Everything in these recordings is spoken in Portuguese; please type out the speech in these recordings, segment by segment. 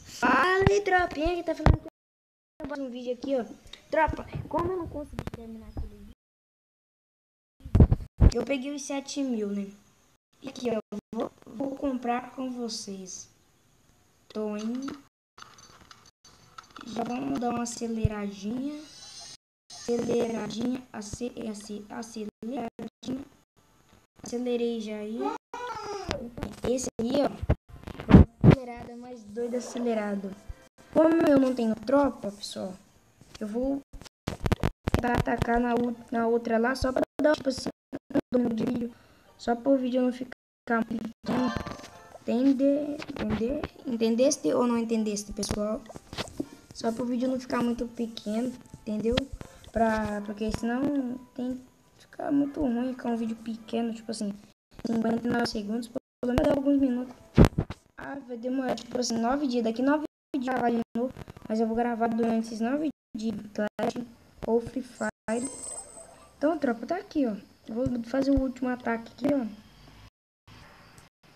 Fala aí, tropinha, que tá falando que um vídeo aqui, ó. Tropa, como eu não consegui terminar aquele vídeo, eu peguei os 7.000, né? E aqui, ó, vou comprar com vocês. Tô indo. Já vamos dar uma aceleradinha. Aceleradinha. Acelerei já aí. Esse aí, ó. Acelerada, mais doido acelerado. Como eu não tenho tropa, pessoal, eu vou atacar na outra lá só pra dar, tipo assim, um vídeo, só para o vídeo não ficar muito pequeno. Entendeste ou não entendeste, pessoal? Só para o vídeo não ficar muito pequeno, entendeu? Porque senão tem ficar muito ruim ficar um vídeo pequeno, tipo assim, 59 segundos, pelo menos alguns minutos. Ah, vai demorar, tipo assim, 9 dias. Daqui 9 dias vai de novo. Mas eu vou gravar durante esses 9 dias Clash ou Free Fire. Então, tropa, tá aqui, ó. Eu vou fazer o último ataque aqui, ó.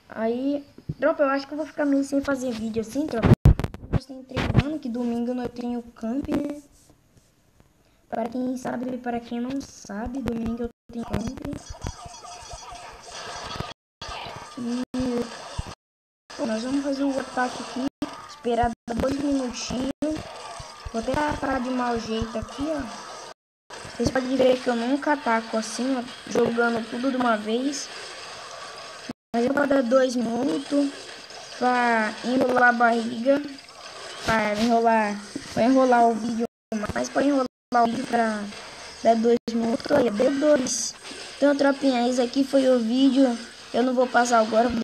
Aí, tropa, eu acho que eu vou ficar meio sem fazer vídeo assim, tropa. Eu estou treinando, que domingo eu tenho camp, né? Para quem sabe e para quem não sabe, domingo eu tenho camp. E nós vamos fazer o ataque aqui. Esperar 2 minutinhos. Vou até parar de mau jeito aqui, ó. Vocês podem ver que eu nunca ataco assim, ó, jogando tudo de uma vez. Mas eu vou dar 2 minutos pra enrolar a barriga. Pra enrolar o vídeo mais. Pra enrolar o vídeo pra dar 2 minutos. Olha, deu 2. Então, tropinha, esse aqui foi o vídeo. Eu não vou passar agora.